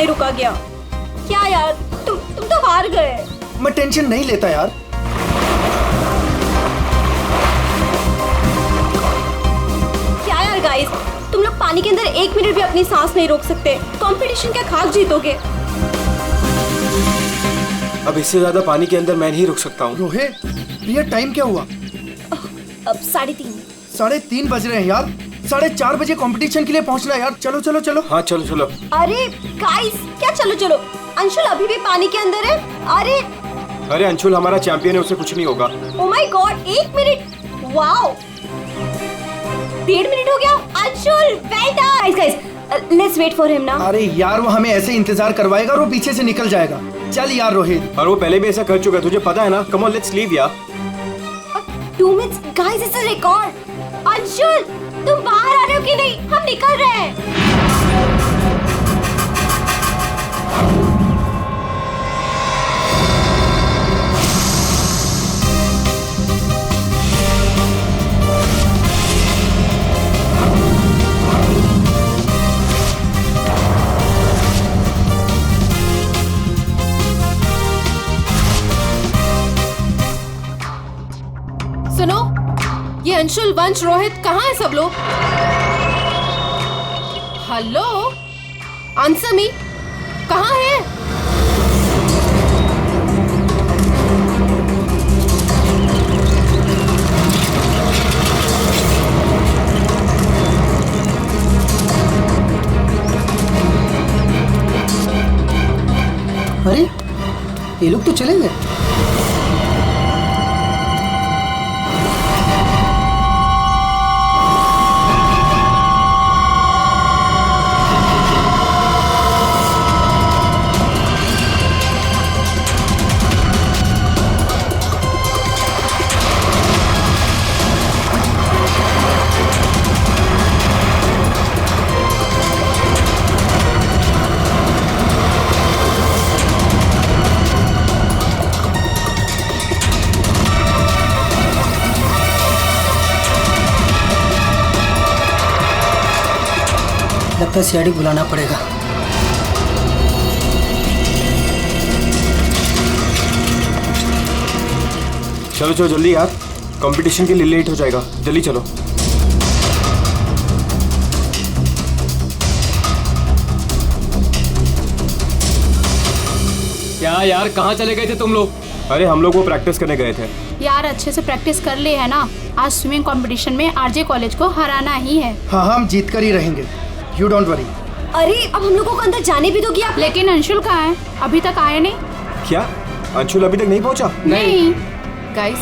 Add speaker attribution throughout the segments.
Speaker 1: रुका गया। क्या यार, तुम तो हार गए।
Speaker 2: मैं टेंशन नहीं लेता यार।
Speaker 1: क्या यार गाइस, तुम लोग पानी के अंदर 1 मिनट भी अपनी सांस नहीं रोक सकते। कंपटीशन क्या खाक जीतोगे?
Speaker 3: अब इससे ज्यादा पानी के अंदर मैं नहीं रुक सकता हूँ।
Speaker 2: रोहित, ये टाइम क्या हुआ?
Speaker 1: अब 3:30।
Speaker 2: 3:30 बज रहे हैं यार। 4:30 बजे कंपटीशन के लिए पहुंचना है यार। चलो चलो चलो।
Speaker 3: हाँ चलो चलो।
Speaker 1: अरे गाइस, क्या चलो चलो? अंशुल अभी भी पानी के अंदर है।
Speaker 3: अरे अंशुल हमारा चैंपियन है, उसे कुछ नहीं होगा।
Speaker 1: Oh my god, 1 minute. Wow, 1.5 minute हो गया। Anshul well done. Guys let's wait for him now.
Speaker 2: अरे यार, वो हमें ऐसे इंतजार करवाएगा और वो पीछे से निकल जाएगा। चल यार रोहित।
Speaker 3: और वो पहले भी ऐसा कर चुका है, तुझे पता है ना। कम ऑन लेट्स लीव यार।
Speaker 1: 2 minutes guys, it's a record. Anshul तुम बाहर आ रहे हो कि नहीं? हम निकल रहे हैं।
Speaker 4: सुनो, ये अंशुल, वंश, रोहित कहाँ है सब लोग? हेलो, आंसर मी, कहाँ है?
Speaker 2: अरे ये लोग तो चले गए। लगता है सीआईडी बुलाना पड़ेगा।
Speaker 3: चलो चलो जल्दी यार, कंपटीशन के लिए लेट हो जाएगा। जल्दी चलो।
Speaker 5: क्या यार, कहाँ चले गए थे तुम लोग?
Speaker 3: अरे हम लोग वो प्रैक्टिस करने गए थे
Speaker 6: यार। अच्छे से प्रैक्टिस कर ले है ना। आज स्विमिंग कंपटीशन में आरजे कॉलेज को हराना ही है।
Speaker 2: हाँ हम जीत कर ही रहेंगे, यू डोंट वरी।
Speaker 1: अरे अब हम लोगों को अंदर जाने भी दोगी आप?
Speaker 6: लेकिन अंशुल कहाँ है? अभी तक आया नहीं।
Speaker 3: क्या अंशुल अभी तक नहीं पहुंचा?
Speaker 6: नहीं।
Speaker 4: गाइस,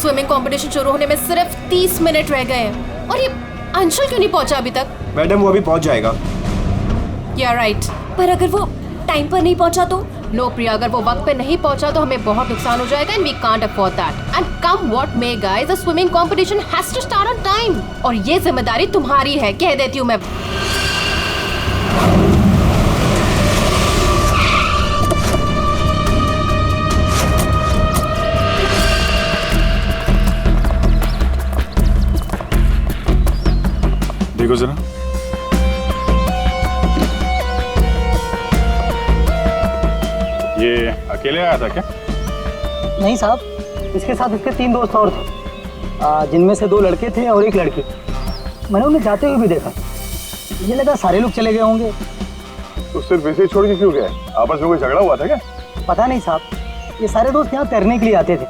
Speaker 4: स्विमिंग कंपटीशन शुरू होने में सिर्फ 30 मिनट रह गए हैं और ये अंशुल क्यों नहीं पहुंचा अभी तक?
Speaker 3: मैडम वो अभी पहुंच जाएगा।
Speaker 4: या राइट।
Speaker 1: पर अगर वो टाइम पर नहीं पहुंचा तो?
Speaker 4: नो प्रिया, अगर वो वक्त पे नहीं पहुंचा तो हमें बहुत नुकसान हो जाएगा and we can't afford that. And come what may guys, the swimming competition has to start on time और ये जिम्मेदारी तुम्हारी है, कह देती हूँ मैं।
Speaker 7: देखो जरा, ये अकेले आया था क्या?
Speaker 8: नहीं साहब, इसके साथ इसके 3 दोस्त और थे, जिनमें से 2 लड़के थे और 1 लड़की। मैंने उन्हें जाते हुए भी देखा। मुझे लगा सारे लोग चले गए होंगे।
Speaker 7: तो सिर्फ वैसे ही छोड़ के क्यों गए? आपस में कोई झगड़ा हुआ था क्या?
Speaker 8: पता नहीं साहब, ये सारे दोस्त यहाँ तैरने के लिए आते थे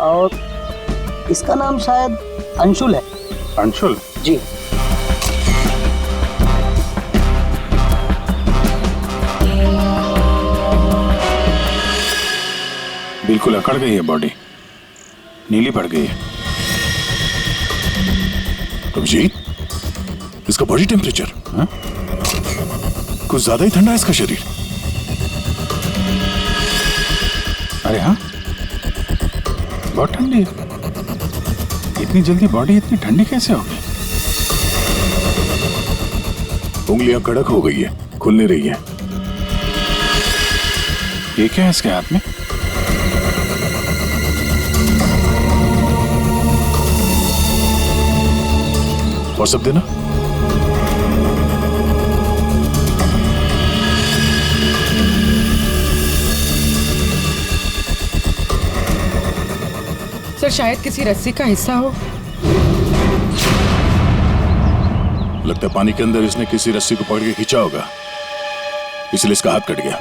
Speaker 8: और इसका नाम शायद अंशुल है।
Speaker 7: अंशुल?
Speaker 8: जी।
Speaker 7: बिल्कुल अकड़ गई है बॉडी, नीली पड़ गई है। अभिजीत, इसका बॉडी टेम्परेचर कुछ ज्यादा ही ठंडा है इसका शरीर। अरे हाँ, बहुत ठंडी है। इतनी जल्दी बॉडी इतनी ठंडी कैसे हो गई? उंगलियां कड़क हो गई है, खुल नहीं रही है। ये क्या है इसके हाथ में? और सब देना।
Speaker 9: सर शायद किसी रस्सी का हिस्सा हो।
Speaker 7: लगता है पानी के अंदर इसने किसी रस्सी को पकड़ के खींचा होगा, इसलिए इसका हाथ कट गया।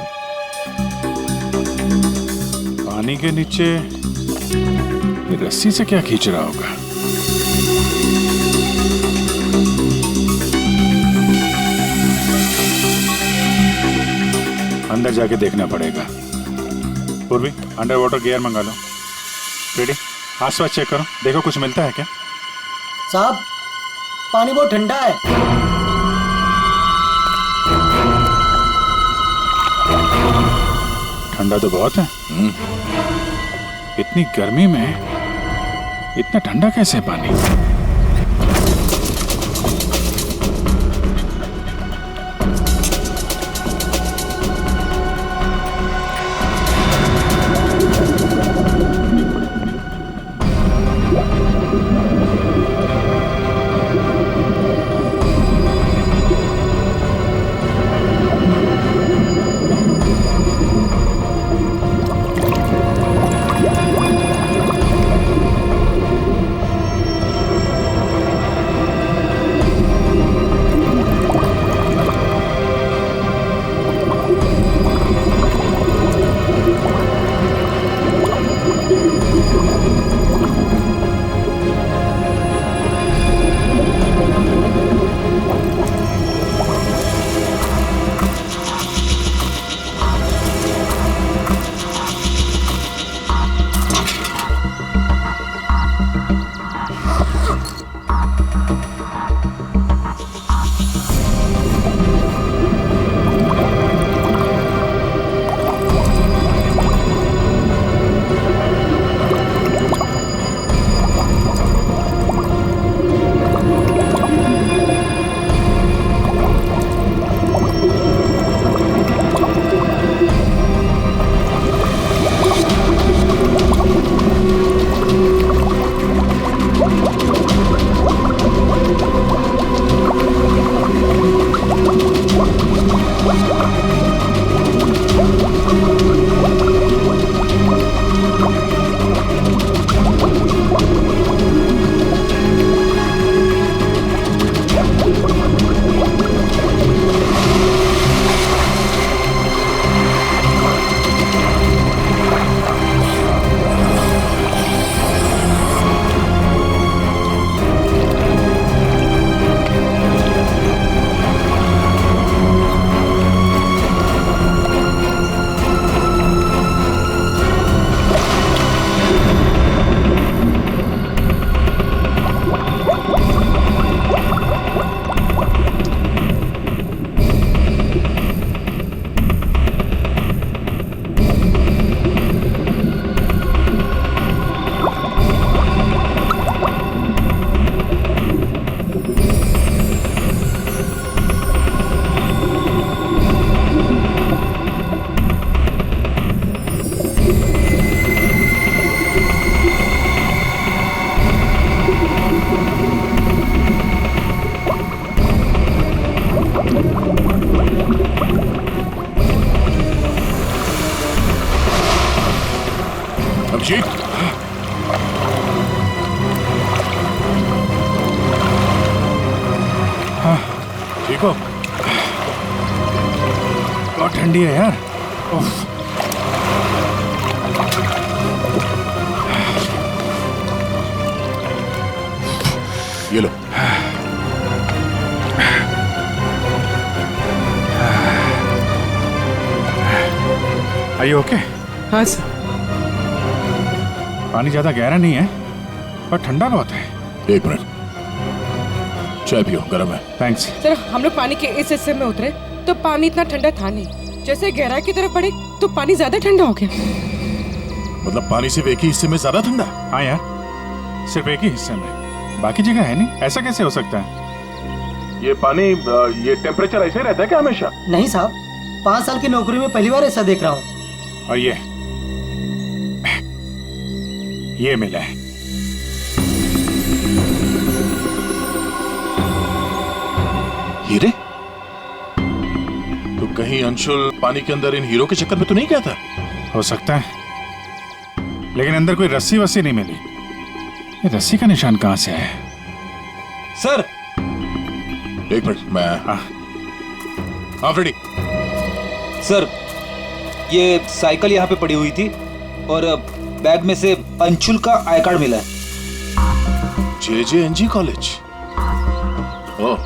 Speaker 7: पानी के नीचे ये रस्सी से क्या खींच रहा होगा? अंदर जाके देखना पड़ेगा। पूर्वी, अंडर वाटर गियर मंगा लो। रेडी, आसपास चेक करो, देखो कुछ मिलता है क्या।
Speaker 8: साहब पानी बहुत ठंडा है।
Speaker 7: ठंडा तो बहुत है। इतनी गर्मी में इतना ठंडा कैसे है पानी? अभिजीत, हाँ ठीक हो? बहुत ठंडी है यार। उफ। ये लो। Are you okay?
Speaker 9: हाँ सर।
Speaker 7: पानी ज्यादा गहरा नहीं है पर ठंडा बहुत है। एक मिनट, चाय पियो, गर्म है। थैंक्स।
Speaker 9: सर हम लोग पानी के इस हिस्से में उतरे तो पानी इतना ठंडा था नहीं, जैसे गहराई की तरफ बढ़े तो पानी ज्यादा ठंडा हो गया।
Speaker 7: मतलब पानी सिर्फ एक ही हिस्से में ज्यादा ठंडा? हाँ यार, सिर्फ एक ही हिस्से में, बाकी जगह है नहीं। ऐसा कैसे हो सकता है? ये पानी, ये टेम्परेचर ऐसे रहता है क्या हमेशा?
Speaker 8: नहीं साहब, 5 साल की नौकरी में पहली बार ऐसा देख रहा हूँ।
Speaker 7: और ये मिला है। हीरे? तो कहीं अंशुल पानी के अंदर इन हीरो के चक्कर में तो नहीं गया था? हो सकता है, लेकिन अंदर कोई रस्सी वस्सी नहीं मिली। ये रस्सी का निशान कहाँ से आया?
Speaker 10: सर
Speaker 7: एक मिनट, मैं हाँ फ्रेडी।
Speaker 10: सर, ये साइकिल यहाँ पे पड़ी हुई थी और बैग में से अंशुल का आई कार्ड मिला है।
Speaker 7: JJNG college. ओह,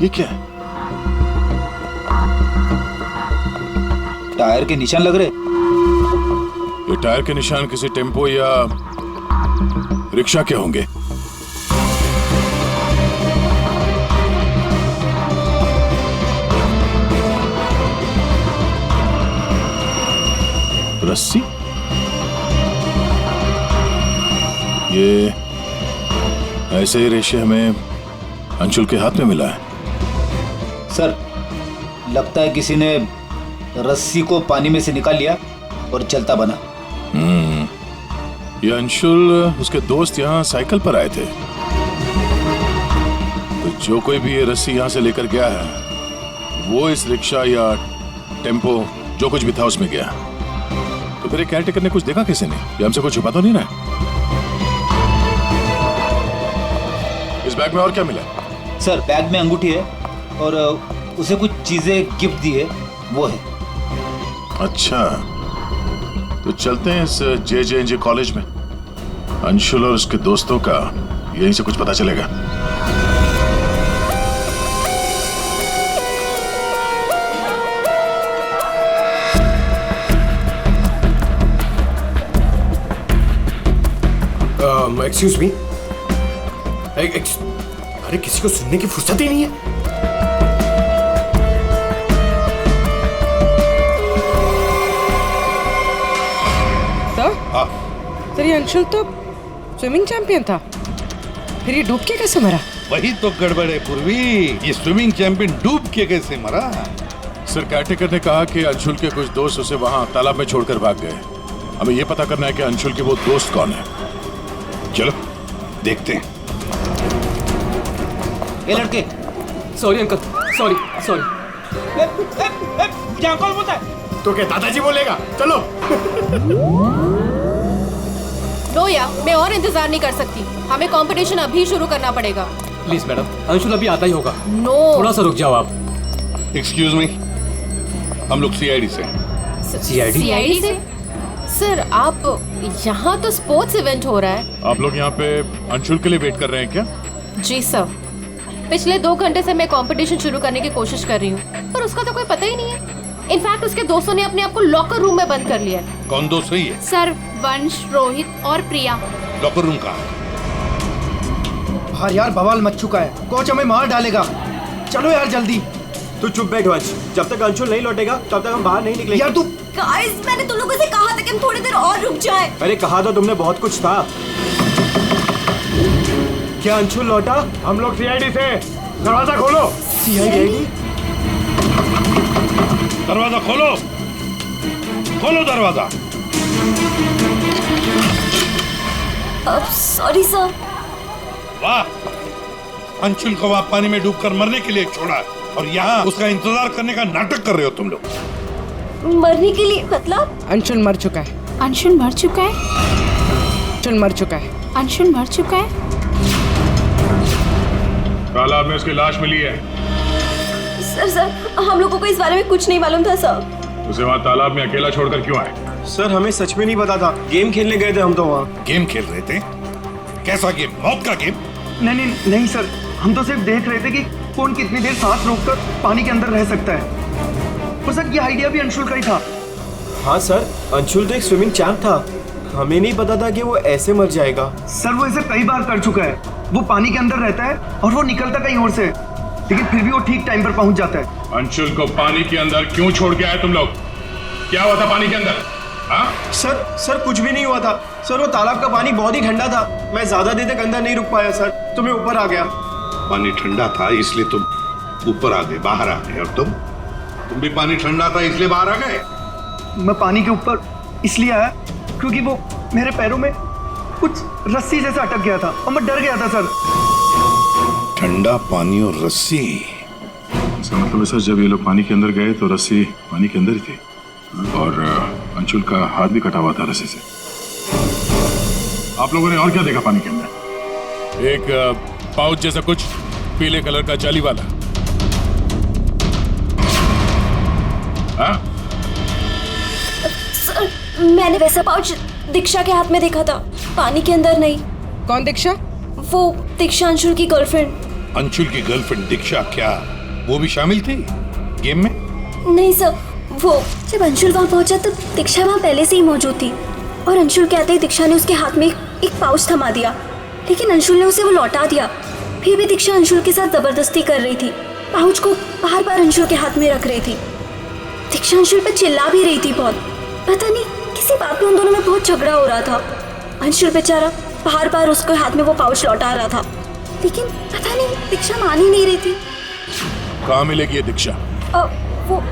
Speaker 7: ये क्या है?
Speaker 10: टायर के निशान लग रहे।
Speaker 7: ये टायर के निशान किसी टेम्पो या रिक्शा के होंगे। रस्सी? ये ऐसे ही रेशे हमें अंशुल के हाथ में मिला है।
Speaker 10: सर, लगता है किसी ने रस्सी को पानी में से निकाल लिया और चलता बना।
Speaker 7: ये अंशुल, उसके दोस्त यहाँ साइकिल पर आए थे, तो जो कोई भी ये रस्सी यहाँ से लेकर गया है वो इस रिक्शा या टेम्पो जो कुछ भी था उसमें गया। तो फिर केयर टेकर ने कुछ देखा किसी ने? ये हमसे कुछ छुपा तो नहीं रहा? इस बैग में और क्या मिला?
Speaker 10: सर, बैग में अंगूठी है और उसे कुछ चीजें गिफ्ट दी है, वो है।
Speaker 7: अच्छा, तो चलते हैं इस JJNG कॉलेज में। अंशुल और उसके दोस्तों का यहीं से कुछ पता चलेगा।
Speaker 3: Excuse me. अरे किसी को सुनने की फुर्सत ही नहीं है।
Speaker 9: सर, ये अंशुल तो स्विमिंग चैंपियन था, फिर ये डूब के कैसे मरा?
Speaker 11: वही तो गड़बड़ है पूर्वी, ये स्विमिंग चैंपियन डूब के कैसे मरा?
Speaker 7: सर, केयरटेकर ने कहा कि अंशुल के कुछ दोस्त उसे वहां तालाब में छोड़कर भाग गए। हमें यह पता करना है कि अंशुल के वो दोस्त कौन है।
Speaker 11: चलो देखते हैं।
Speaker 10: ये लड़के।
Speaker 5: Sorry uncle, sorry.
Speaker 10: क्या कौन बोलता है?
Speaker 3: तो क्या दादाजी बोलेगा? चलो।
Speaker 4: नो या, मैं और इंतजार नहीं कर सकती। हमें कंपटीशन अभी शुरू करना पड़ेगा।
Speaker 5: प्लीज मैडम, अंशुल अभी आता ही होगा।
Speaker 4: नो,
Speaker 5: थोड़ा सा रुक जाओ आप।
Speaker 11: एक्सक्यूज मी, हम लोग CID से।
Speaker 4: CID से? सर, आप यहाँ तो स्पोर्ट्स इवेंट हो रहा है।
Speaker 7: आप लोग यहाँ पे अंशुल के लिए वेट कर रहे हैं क्या?
Speaker 4: जी सर, पिछले 2 घंटे से मैं कंपटीशन शुरू करने की कोशिश कर रही हूँ, पर उसका तो कोई पता ही नहीं है। इनफैक्ट उसके दोस्तों ने अपने आप को लॉकर रूम में बंद कर लिया है।
Speaker 11: कौन दोस्त है ये?
Speaker 6: सर, वंश, रोहित और प्रिया।
Speaker 11: लॉकर रूम का?
Speaker 2: बाहर यार बवाल मच चुका है, कोच हमें मार डालेगा। चलो यार जल्दी।
Speaker 3: तू चुप बैठ वंश, जब तक अंशुल नहीं लौटेगा तब तक हम बाहर नहीं निकलेंगे।
Speaker 2: यार तू।
Speaker 1: गाइस, मैंने तुम लोगों से कहा था कि हम थोड़ी देर और रुक जाएं।
Speaker 3: अरे कहा तो तुमने बहुत कुछ था। क्या अंशुल लौटा? हम लोग CID से। दरवाजा खोलो।
Speaker 2: CID?
Speaker 11: दरवाजा खोलो, खोलो दरवाजा।
Speaker 1: Sorry sir.
Speaker 11: वाह, अंशुल को वहां पानी में डूबकर मरने के लिए छोड़ा और यहाँ उसका इंतजार करने का नाटक कर रहे हो तुम लोग।
Speaker 1: मरने के लिए मतलब?
Speaker 9: अंशुल मर चुका है।
Speaker 6: अंशुल मर चुका है?
Speaker 9: अंशुल मर चुका है।
Speaker 6: अंशुल मर चुका है?
Speaker 7: तालाब में उसकी लाश मिली है।
Speaker 1: सर, हम लोगों को इस बारे में कुछ नहीं मालूम था सर।
Speaker 7: उसे वहाँ तालाब में अकेला छोड़कर क्यों आए?
Speaker 3: सर, हमें सच में नहीं पता था। गेम खेलने गए थे हम तो वहाँ।
Speaker 11: गेम खेल रहे थे? कैसा गेम? मौत का गेम?
Speaker 2: नहीं सर, हम तो सिर्फ देख रहे थे कि कौन कितनी देर सांस रोककर पानी के अंदर रह सकता है। और सर, ये आइडिया भी अंशुल का ही था।
Speaker 3: हाँ सर, अंशुल तो एक स्विमिंग चैंप था। हमें नहीं पता था कि वो ऐसे मर जाएगा।
Speaker 2: सर, वो ऐसे कई बार कर चुका है। वो पानी के अंदर रहता है और वो निकलता कहीं और से, लेकिन फिर भी वो ठीक टाइम पर पहुंच जाता है।
Speaker 7: अंशुल को पानी के अंदर क्यों छोड़ के आए तुम लोग? क्या हुआ था पानी के अंदर? हाँ?
Speaker 3: सर कुछ भी नहीं हुआ था। सर, वो तालाब का पानी बहुत ही ठंडा था। मैं ज्यादा देर तक अंदर नहीं रुक पाया सर, तो मैं ऊपर आ गया।
Speaker 11: पानी ठंडा था इसलिए तुम ऊपर आ गए, बाहर आ गए। और तुम भी पानी ठंडा था इसलिए बाहर आ गए?
Speaker 2: मैं पानी के ऊपर इसलिए आया क्योंकि वो मेरे पैरों में कुछ रस्सी जैसा अटक गया था और मैं डर गया था सर।
Speaker 11: ठंडा पानी और रस्सी?
Speaker 7: इसका मतलब है सर, जब ये लोग पानी के अंदर गए तो रस्सी पानी के अंदर ही थी और अंशुल का हाथ भी कटा हुआ था रस्सी से। आप लोगों ने और क्या देखा पानी के अंदर? एक पाउच जैसा कुछ पीले कलर का जाली वाला। हाँ?
Speaker 1: सर, मैंने वैसा पाउच दीक्षा के हाथ में देखा था, पानी के अंदर नहीं।
Speaker 9: कौन दीक्षा?
Speaker 1: वो दीक्षा अंशुल की गर्लफ्रेंड।
Speaker 11: अंशुल की गर्लफ्रेंड दीक्षा, क्या वो भी शामिल थी गेम में?
Speaker 1: नहीं सर, वो जब अंशुल वहाँ पहुंचा तो दीक्षा वहाँ पहले से ही मौजूद थी और अंशुल के आते ही दीक्षा ने उसके हाथ में एक पाउच थमा दिया, लेकिन अंशुल ने उसे वो लौटा दिया। फिर भी दीक्षा अंशुल के साथ जबरदस्ती कर रही थी, पाउच को बार बार अंशुल के हाथ में रख रही थी। दीक्षा अंशुल पर चिल्ला भी रही थी बहुत, पता नहीं किसी बात में उन दोनों में बहुत झगड़ा हो रहा था। अंशुल बेचारा बार बार उसके हाथ में वो पाउच लौटा रहा था, लेकिन पता नहीं दीक्षा मान ही नहीं रही थी।
Speaker 7: कहाँ मिलेगी ये दीक्षा?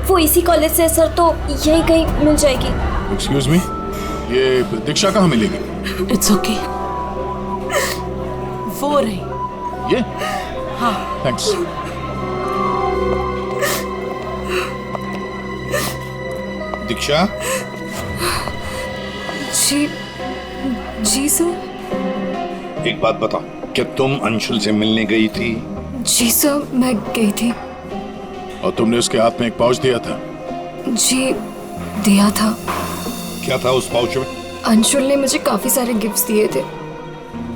Speaker 1: वो इसी कॉलेज से सर, तो यहीं कहीं मिल जाएगी।
Speaker 7: एक्सक्यूज मी, ये दीक्षा कहाँ मिलेगी?
Speaker 4: इट्स ओके, वो रही।
Speaker 7: ये?
Speaker 4: हाँ।
Speaker 7: थैंक्स।
Speaker 11: दीक्षा?
Speaker 1: जी सर।
Speaker 11: एक बात बताओ, क्या तुम अंशुल से मिलने गई थी?
Speaker 1: जी सर, मैं गई थी।
Speaker 7: और तुमने उसके हाथ में एक पाउच दिया था?
Speaker 1: जी, दिया था।
Speaker 11: क्या था उस पाउच में?
Speaker 1: अंशुल ने मुझे काफी सारे गिफ्ट्स दिए थे,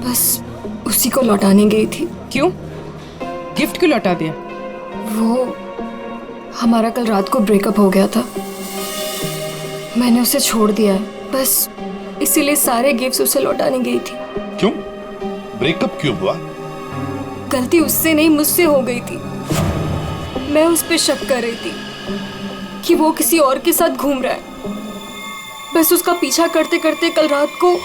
Speaker 1: बस उसी को लौटाने गई थी।
Speaker 9: क्यों? गिफ्ट क्यों लौटा दिया?
Speaker 1: वो हमारा कल रात को ब्रेकअप हो गया था, मैंने उसे छोड़ दिया है, बस इसीलिए सारे गिफ्ट्स उसे लौटाने गई थी।
Speaker 11: क्यों? ब्रेकअप क्यों हुआ?
Speaker 1: गलती उससे नहीं, मुझसे हो गई थी। मैं उस पे शक कर रही थी कि वो किसी और के साथ घूम रहा है, बस उसका पीछा करते करते कल रात को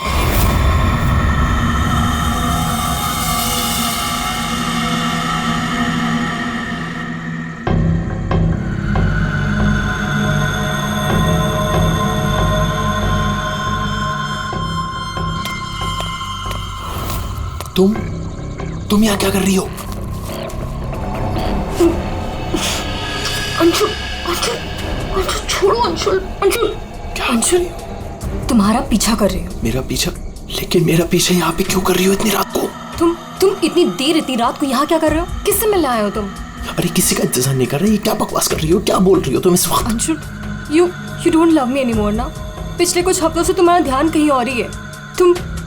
Speaker 5: तुम यहाँ क्या कर रही हो?
Speaker 1: अंशुल, अंशुल, अंशुल छोड़ो अंशुल, अंशुल।
Speaker 5: क्या?
Speaker 1: अंशुल, तुम्हारा पीछा कर रही हो।
Speaker 5: मेरा पीछा? लेकिन मेरा पीछा यहाँ पे क्यों कर रही हो इतनी रात को?
Speaker 1: तुम इतनी देर इतनी रात को यहाँ क्या कर रहे हो? किससे मिलने आए हो तुम?
Speaker 5: अरे किसी का इंतजार नहीं कर रही, क्या बकवास कर रही हो, क्या बोल रही हो तुम इस वक्त?
Speaker 1: Anshul, you don't love me anymore ना? पिछले कुछ हफ्तों से तुम्हारा ध्यान कहीं और ही है।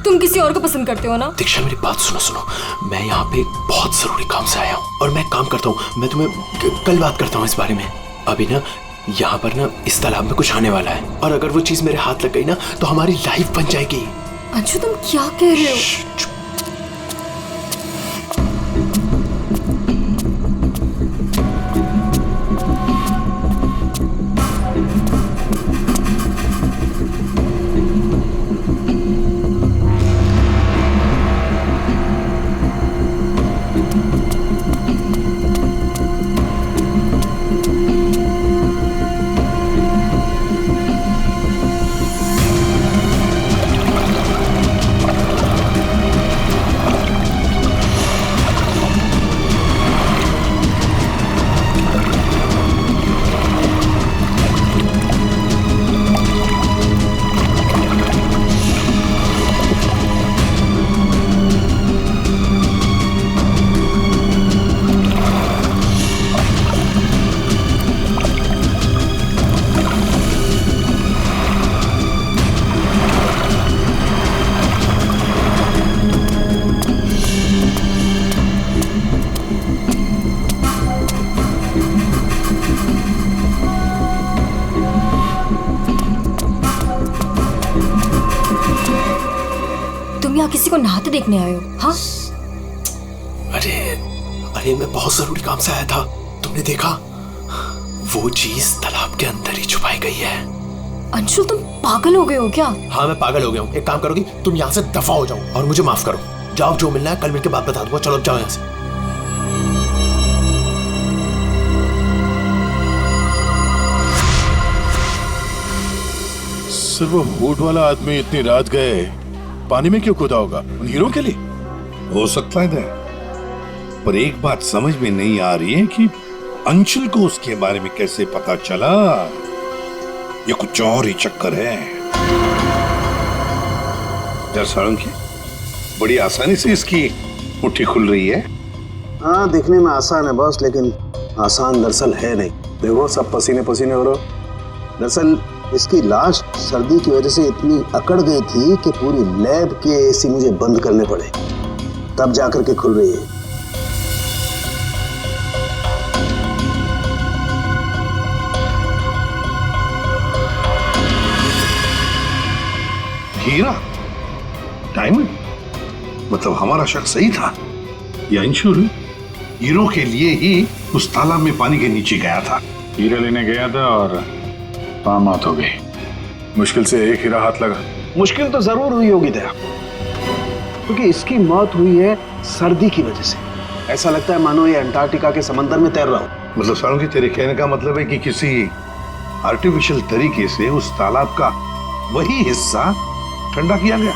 Speaker 1: तुम किसी और को पसंद करते हो ना?
Speaker 5: दीक्षा मेरी बात सुनो, मैं यहाँ पे बहुत जरूरी काम से आया हूँ और मैं काम करता हूँ, मैं तुम्हें कल बात करता हूँ इस बारे में। अभी ना यहाँ पर ना इस तालाब में कुछ आने वाला है और अगर वो चीज मेरे हाथ लग गई ना तो हमारी लाइफ बन जाएगी।
Speaker 1: अंशु, तुम क्या कह रहे हो? किसी को नहाते देखने आए हो? हाँ?
Speaker 5: अरे मैं बहुत जरूरी काम से आया था। तुमने देखा? वो चीज तालाब के अंदर ही छुपाई गई है।
Speaker 1: अंशुल, तुम पागल हो गए हो क्या?
Speaker 5: हाँ, मैं पागल हो गया हूँ। एक काम करोगी, तुम यहाँ से दफा हो जाओ और मुझे माफ करो। जाओ, जो मिलना है कल मिलके बात बता दूंगा। चलो जाओ यहाँ से।
Speaker 7: सर, वो बूट वाला आदमी इतनी रात गए पानी में क्यों कूदा होगा? उन हीरो के लिए?
Speaker 11: हो सकता है, पर एक बात समझ में नहीं आ रही है कि अंशुल को उसके बारे में कैसे पता चला। ये कुछ और ही चक्कर है। जरा सारंग, बड़ी आसानी से इसकी मुट्ठी खुल रही है।
Speaker 12: हाँ, दिखने में आसान है बॉस, लेकिन आसान दरअसल है नहीं। देखो सब पसीने पसीने हो रहे। दरअसल इसकी लाश सर्दी की वजह से इतनी अकड़ गई थी कि पूरी लैब के एसी मुझे बंद करने पड़े, तब जाकर के खुल रही है।
Speaker 11: हीरा, डायमंड, मतलब हमारा शक सही था। ये अंशुल हीरो के लिए ही उस तालाब में पानी के नीचे गया था।
Speaker 7: हीरा लेने गया था और वहां मौत हो गई। मुश्किल से एक हीरा हाथ लगा।
Speaker 12: मुश्किल तो जरूर हुई होगी दया, क्योंकि इसकी मौत हुई है सर्दी की वजह से। ऐसा लगता है मानो ये अंटार्कटिका के समंदर में तैर रहा हो।
Speaker 11: मतलब सालुंकी, तेरे कहने का मतलब है कि किसी आर्टिफिशियल तरीके से उस तालाब का वही हिस्सा ठंडा किया गया।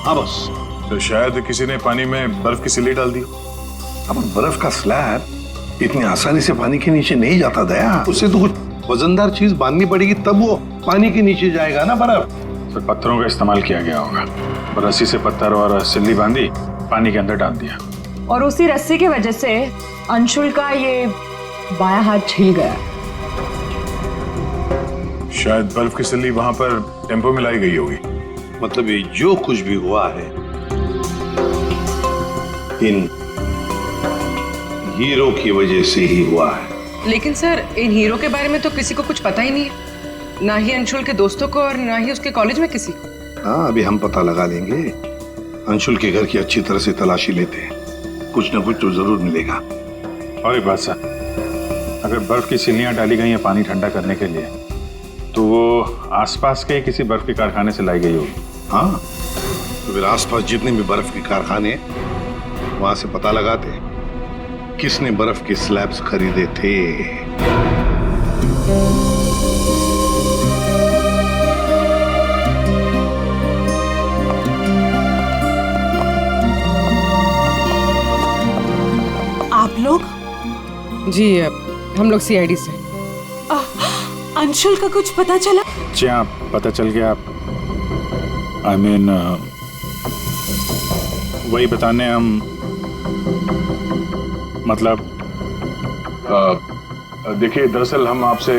Speaker 12: हाँ बस।
Speaker 7: तो शायद किसी ने पानी में बर्फ की सिल्ली डाल दी।
Speaker 11: अब बर्फ का स्लैब इतनी आसानी से पानी के नीचे नहीं जाता दया। उससे तो कुछ वजनदार चीज बांधनी पड़ेगी, तब वो पानी के नीचे जाएगा ना बर्फ।
Speaker 7: तो पत्थरों का इस्तेमाल किया गया होगा। रस्सी से पत्थर और सिल्ली बांधी, पानी के अंदर डाल दिया।
Speaker 13: और उसी रस्सी की वजह से अंशुल का ये बायां हाथ छिल गया।
Speaker 7: शायद बर्फ की सिल्ली वहां पर टेम्पो में लाई गई होगी।
Speaker 11: मतलब ये जो कुछ भी हुआ है इन हीरो की वजह से ही हुआ है।
Speaker 9: लेकिन सर, इन हीरो के बारे में तो किसी को कुछ पता ही नहीं है, ना ही अंशुल के दोस्तों को और ना ही उसके कॉलेज में किसी को।
Speaker 11: हाँ, अभी हम पता लगा लेंगे। अंशुल के घर की अच्छी तरह से तलाशी लेते हैं, कुछ ना कुछ तो जरूर मिलेगा।
Speaker 7: और एक बात सर, अगर बर्फ की सिल्लियां डाली गई हैं पानी ठंडा करने के लिए, तो वो आसपास के किसी बर्फ के कारखाने से लाई गई होगी।
Speaker 11: हाँ, तो फिर आसपास जितने भी बर्फ के कारखाने वहां से पता लगाते किसने बर्फ के स्लैब्स खरीदे थे।
Speaker 14: आप लोग?
Speaker 9: जी, हम लोग सीआईडी से।
Speaker 14: अंशुल का कुछ पता चला?
Speaker 7: जी हाँ, पता चल गया। I mean, वही बताने हम, मतलब देखिए, दरअसल हम आपसे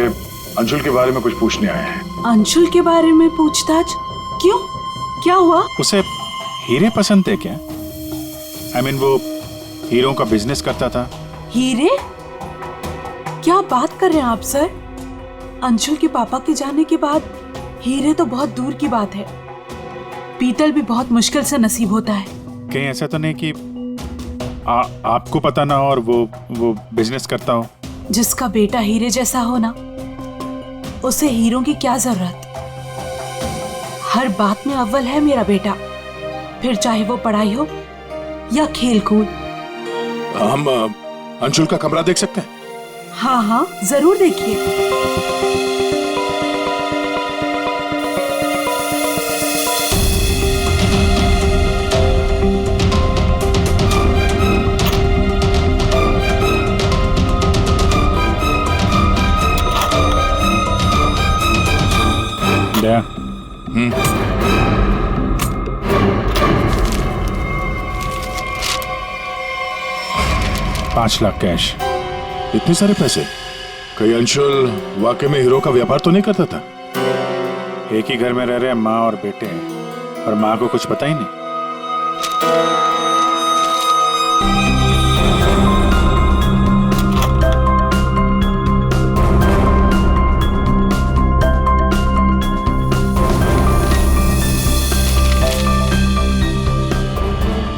Speaker 7: अंशुल के बारे में कुछ पूछने आए हैं।
Speaker 14: अंशुल के बारे में पूछताछ? क्यों? क्या हुआ?
Speaker 7: उसे हीरे पसंद थे क्या? I mean, वो हीरों का बिजनेस करता था।
Speaker 14: हीरे? क्या बात कर रहे हैं आप सर? अंशुल के पापा के जाने के बाद हीरे तो बहुत दूर की बात है। पीतल भी बहुत मुश्किल से नसीब होता है।
Speaker 7: कहीं ऐसा तो नहीं कि आपको पता ना हो और वो बिजनेस करता हो?
Speaker 14: जिसका बेटा हीरे जैसा हो ना, उसे हीरों की क्या जरूरत। हर बात में अव्वल है मेरा बेटा, फिर चाहे वो पढ़ाई हो या खेल कूद।
Speaker 7: हम अंशुल का कमरा देख सकते हैं?
Speaker 14: हाँ हाँ, जरूर देखिए।
Speaker 7: दया, 5 लाख कैश। इतने सारे पैसे? कहीं अंशुल वाकई में हीरो का व्यापार तो नहीं करता था? एक ही घर में रह रहे माँ और बेटे, और माँ को कुछ पता ही नहीं।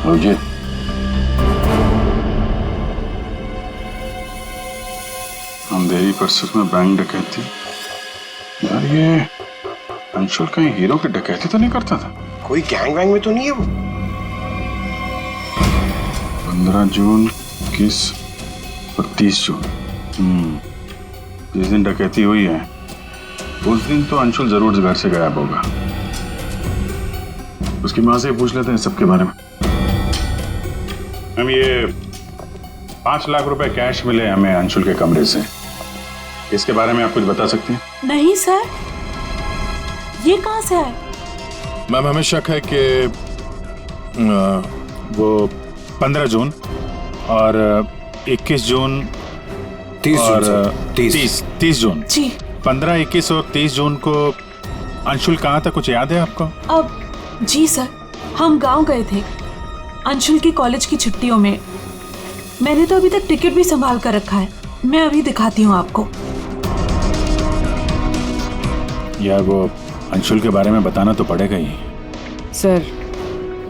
Speaker 11: मुझे
Speaker 7: अंधेरी परिसर में बैंक डकैती। यार, ये अंशुल कहीं हीरो की डकैती तो नहीं करता था?
Speaker 12: कोई गैंग वैंग में तो नहीं है वो?
Speaker 7: 15 जून, 21 और 30 जून। जिस दिन डकैती हुई है उस दिन तो अंशुल जरूर घर से गायब होगा। उसकी माँ से पूछ लेते हैं सबके बारे में। हम ये 5 लाख रुपए कैश मिले हमें अंशुल के कमरे से, इसके बारे में आप कुछ बता सकती हैं?
Speaker 14: नहीं सर, ये कहाँ से आए?
Speaker 7: मैम, हमें शक है कि वो 15 जून और 21 जून
Speaker 5: 30
Speaker 7: और
Speaker 5: जून
Speaker 7: 30 जून
Speaker 14: जी
Speaker 7: 15, 21 और 30 जून को अंशुल कहाँ था, कुछ याद है आपको?
Speaker 14: अब जी सर, हम गांव गए थे अंशुल की कॉलेज की छुट्टियों में। मैंने तो अभी तक टिकट भी संभाल कर रखा है, मैं अभी दिखाती हूँ आपको।
Speaker 7: यार वो अंशुल के बारे में बताना तो पड़ेगा ही।
Speaker 9: सर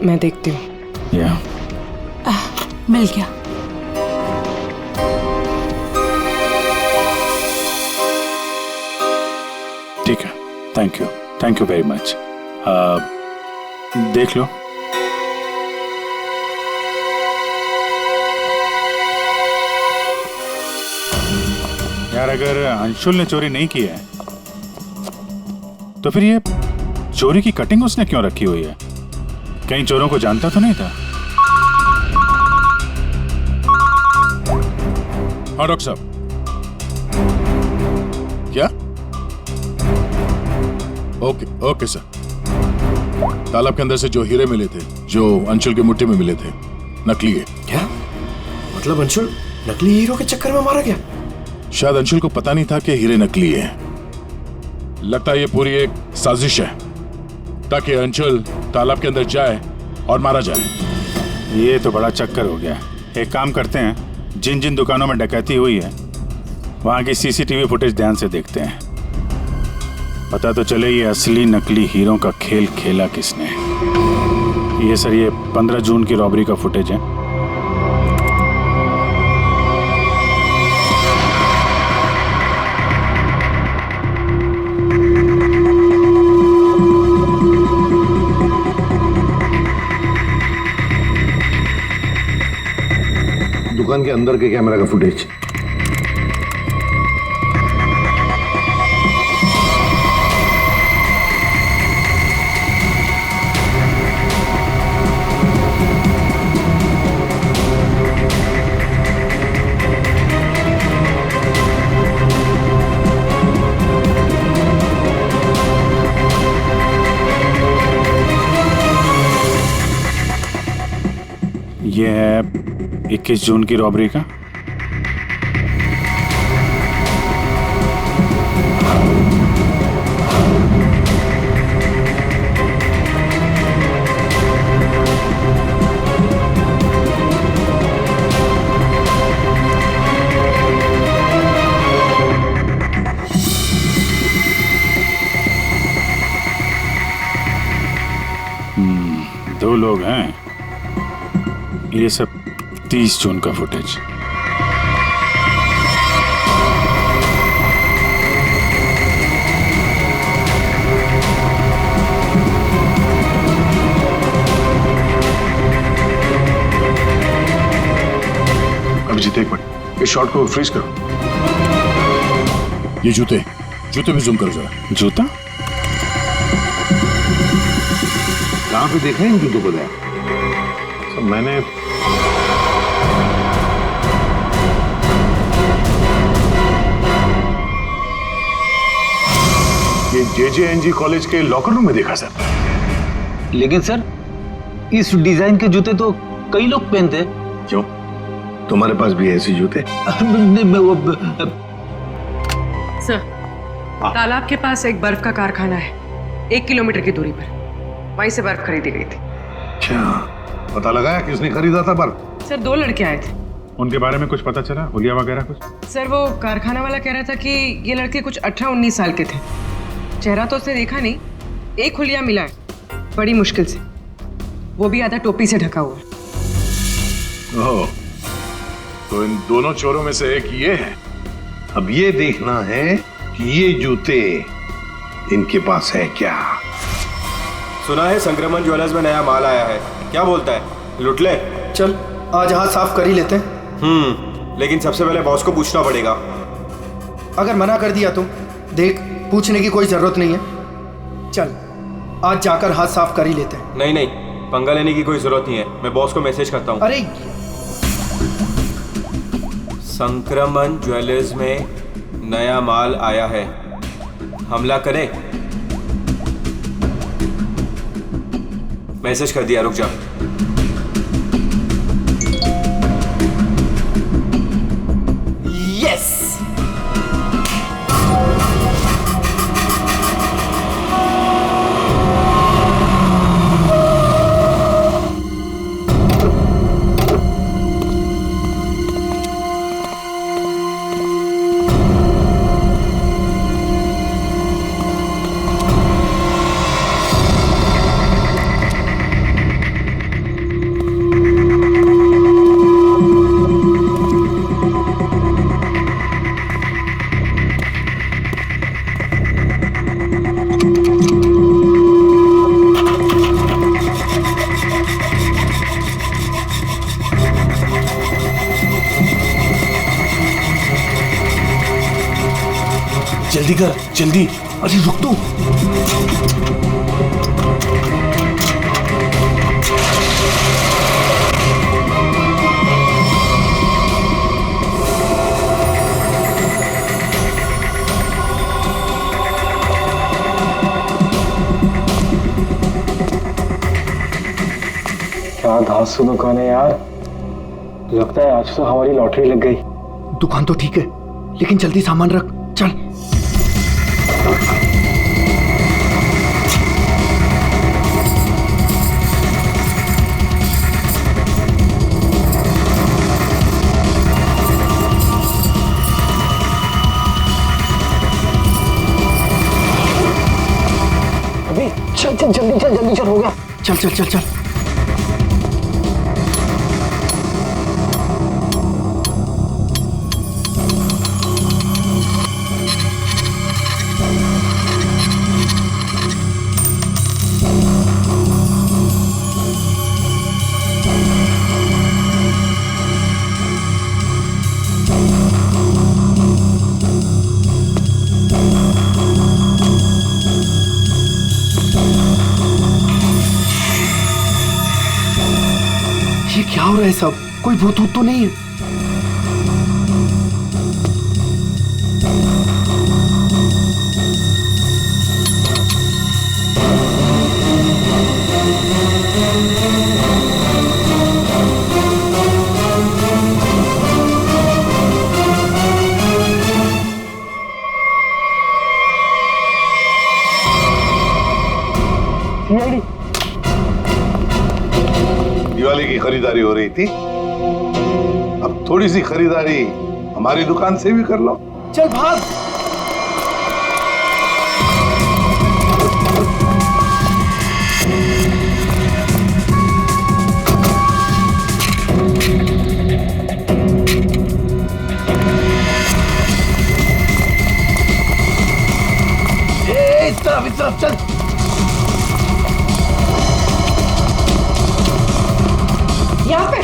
Speaker 9: मैं देखती हूँ।
Speaker 7: या
Speaker 14: मिल गया।
Speaker 7: ठीक है, थैंक यू वेरी मच। देख लो। यार अगर अंशुल ने चोरी नहीं की है तो फिर ये चोरी की कटिंग उसने क्यों रखी हुई है? कहीं चोरों को जानता तो नहीं था? हाँ डॉक्टर साहब। क्या? Okay sir. तालाब के अंदर से जो हीरे मिले थे, जो अंशुल की मुट्ठी में मिले थे, नकली है।
Speaker 5: क्या मतलब? अंशुल नकली हीरो के चक्कर में मारा गया?
Speaker 7: शायद अंशुल को पता नहीं था कि हीरे नकली है। लगता है ये पूरी एक साजिश है ताकि अंशुल तालाब के अंदर जाए और मारा जाए। ये तो बड़ा चक्कर हो गया। एक काम करते हैं, जिन जिन दुकानों में डकैती हुई है वहां की सीसीटीवी फुटेज ध्यान से देखते हैं, पता तो चले ये असली नकली हीरो का खेल खेला किसने। ये सर, ये 15 जून की रॉबरी का फुटेज है।
Speaker 11: दुकान के अंदर के कैमरा का फुटेज।
Speaker 7: ये है 21 जून की रॉबरी का। दो लोग हैं। ये सब 30 जून का फुटेज।
Speaker 11: अभिजीत एक मिनट, इस शॉट को फ्रीज करो। ये जूते भी जूम करो जरा।
Speaker 7: जूता
Speaker 11: कहाँ पे देख रहे हैं इन जूतों को? सब मैंने ये JJNG कॉलेज के लॉकर रूम में देखा सर।
Speaker 10: लेकिन सर इस डिजाइन के जूते तो कई लोग पहनते हैं।
Speaker 11: क्यों, तुम्हारे पास भी ऐसे जूते?
Speaker 9: सर, तालाब के पास एक बर्फ का कारखाना है, 1 किलोमीटर की दूरी पर। वहीं से बर्फ खरीदी गई थी।
Speaker 11: अच्छा, पता लगाया किसने खरीदा था बर्फ?
Speaker 9: सर 2 लड़के आए थे।
Speaker 7: उनके बारे में कुछ पता चला? हुलिया वगैरह कुछ?
Speaker 9: सर वो कारखाना वाला कह रहा था कि ये लड़के कुछ 18-19 साल के थे। चेहरा तो उसने देखा नहीं, एक हुलिया मिला है बड़ी मुश्किल से, वो भी आधा टोपी से ढका हुआ।
Speaker 11: ओह, तो इन दोनों चोरों में से एक ये है। अब ये देखना है कि ये जूते इनके पास है क्या।
Speaker 3: सुना है संक्रमण ज्वेलर्स में नया माल आया है, क्या बोलता है, लुट ले?
Speaker 2: चल आज हाथ साफ कर ही लेते हैं।
Speaker 3: लेकिन सबसे पहले बॉस को पूछना पड़ेगा।
Speaker 2: अगर मना कर दिया तो देख, पूछने की कोई जरूरत नहीं है। चल आज जाकर हाथ साफ कर ही लेते हैं।
Speaker 3: नहीं, पंगा लेने की कोई जरूरत नहीं है, मैं बॉस को मैसेज करता हूँ।
Speaker 2: अरे
Speaker 3: संक्रमण ज्वेलर्स में नया माल आया है, हमला करें? मैसेज कर दिया, रुक जा।
Speaker 5: जल्दी कर, जल्दी। अरे रुक तो।
Speaker 8: क्या धांसू दुकान है यार, लगता है आज तो हमारी लॉटरी लग गई।
Speaker 2: दुकान तो ठीक है, लेकिन जल्दी सामान रख, चल।
Speaker 8: अभी चल चल, जल्दी चल, हो गया।
Speaker 2: चल चल चल चल। ये क्या हो रहा है सब? कोई भूत भूत तो नहीं है?
Speaker 11: दिवाली की खरीदारी हो रही थी, अब थोड़ी सी खरीदारी हमारी दुकान से भी कर लो।
Speaker 2: चल भाग।
Speaker 11: इस तरफ चल।
Speaker 9: यहाँ पे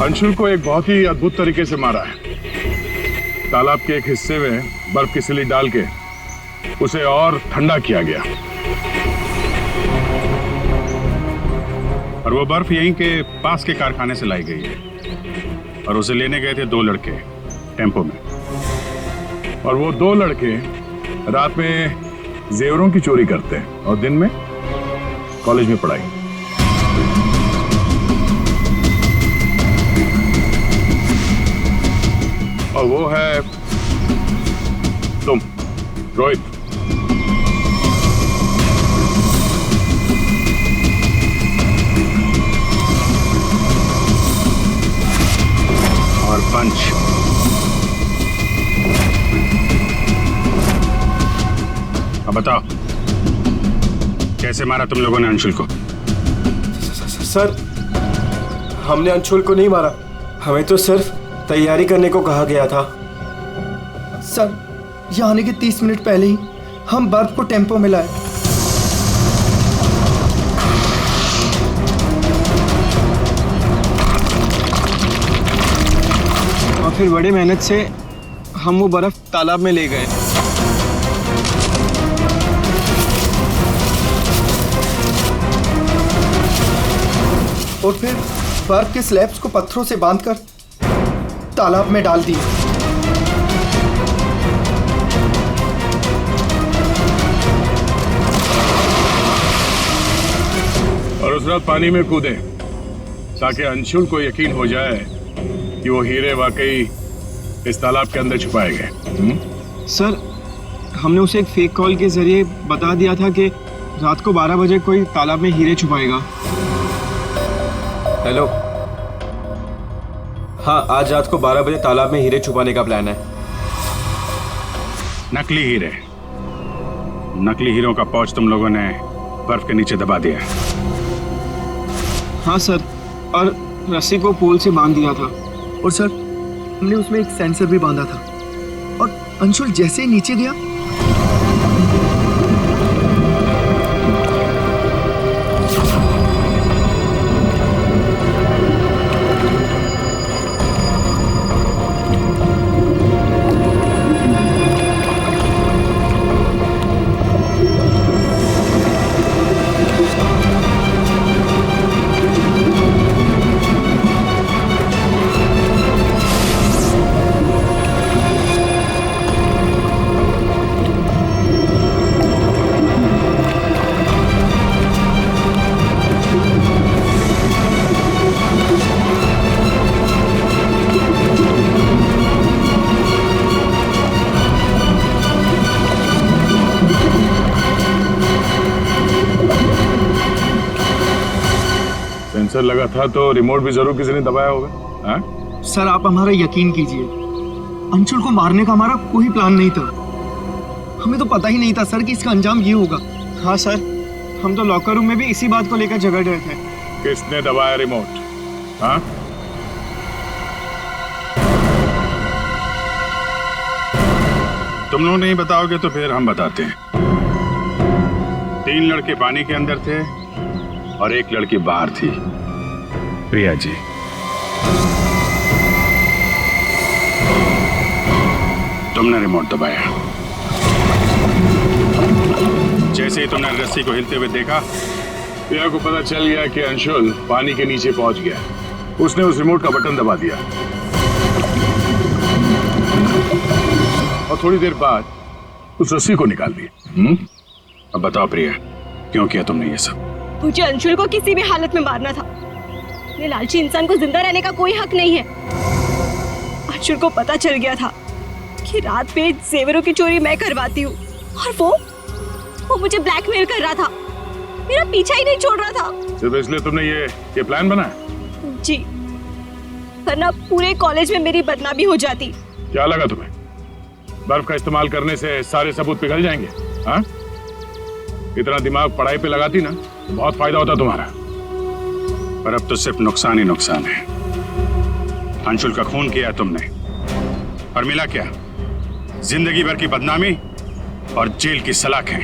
Speaker 7: अंशुल को एक बहुत ही अद्भुत तरीके से मारा है। तालाब के एक हिस्से में बर्फ की सिल्ली डाल के उसे और ठंडा किया गया, और वो बर्फ यहीं के पास के कारखाने से लाई गई है, और उसे लेने गए थे 2 लड़के टेम्पो में, और वो 2 लड़के रात में जेवरों की चोरी करते हैं और दिन में कॉलेज में पढ़ाई। और वो है तुम, रोहित। और पंच। अब बताओ, कैसे मारा तुम लोगों ने अंशुल को?
Speaker 3: सर, हमने अंशुल को नहीं मारा, हमें तो सिर्फ तैयारी करने को कहा गया था।
Speaker 2: सर, यहाँ आने के 30 मिनट पहले ही हम बर्फ को टेम्पो में लाए।
Speaker 3: और फिर बड़ी मेहनत से हम वो बर्फ तालाब में ले गए।
Speaker 2: और फिर बर्फ के स्लैब्स को पत्थरों से बांधकर तालाब में डाल दिए।
Speaker 7: और उस रात पानी में कूदे ताकि अंशुल को यकीन हो जाए कि वो हीरे वाकई इस तालाब के अंदर छुपाए गए।
Speaker 3: सर,
Speaker 2: हमने उसे एक फेक कॉल के जरिए बता दिया था कि रात को 12 बजे कोई तालाब में हीरे छुपाएगा।
Speaker 3: हेलो, हाँ, आज रात को 12 बजे तालाब में हीरे छुपाने का प्लान है।
Speaker 7: नकली हीरे, नकली हीरों का पाउच तुम लोगों ने बर्फ के नीचे दबा दिया।
Speaker 2: हाँ सर, और रस्सी को पोल से बांध दिया था। और सर, हमने उसमें एक सेंसर भी बांधा था, और अंशुल जैसे ही नीचे गया
Speaker 7: सेंसर लगा था तो रिमोट भी जरूर किसी ने दबाया होगा। हाँ?
Speaker 2: सर, आप हमारा यकीन कीजिए, अंशुल को मारने का हमारा कोई प्लान नहीं था। हमें तो पता ही नहीं था सर कि इसका अंजाम ये होगा। हाँ सर, हम तो लॉकर रूम में भी इसी बात को लेकर झगड़ रहे थे।
Speaker 7: किसने दबाया रिमोट? हाँ? तुम लोग नहीं बताओगे तो फिर हम बताते हैं। 3 लड़के पानी के अंदर थे और 1 लड़की बाहर थी, प्रिया जी। तुमने रिमोट दबाया। जैसे ही तुमने रस्सी को हिलते हुए देखा, प्रिया को पता चल गया कि अंशुल पानी के नीचे पहुंच गया। उसने उस रिमोट का बटन दबा दिया और थोड़ी देर बाद उस रस्सी को निकाल दिया। अब बताओ प्रिया, क्यों किया तुमने ये सब?
Speaker 1: मुझे अंशुल को किसी भी हालत में मारना था। ये लालची इंसान को जिंदा रहने का कोई हक नहीं है। अंशुल को पता चल गया था कि रात में जेवरों की चोरी मैं करवाती हूँ, और वो मुझे ब्लैकमेल कर रहा था, मेरा पीछा ही नहीं छोड़ रहा था।
Speaker 7: सिर्फ इसलिए तुमने ये प्लान बनाया?
Speaker 1: जी, वरना पूरे कॉलेज में मेरी बदनामी हो जाती।
Speaker 7: क्या लगा तुम्हें बर्फ का इस्तेमाल करने से सारे सबूत पिघल जाएंगे? हाँ? इतना दिमाग पढ़ाई पे लगाती ना तो बहुत फायदा होता तुम्हारा। पर अब तो सिर्फ नुकसान ही नुकसान है। अंशुल का खून किया तुमने, और मिला क्या? जिंदगी भर की बदनामी और जेल की सलाखें।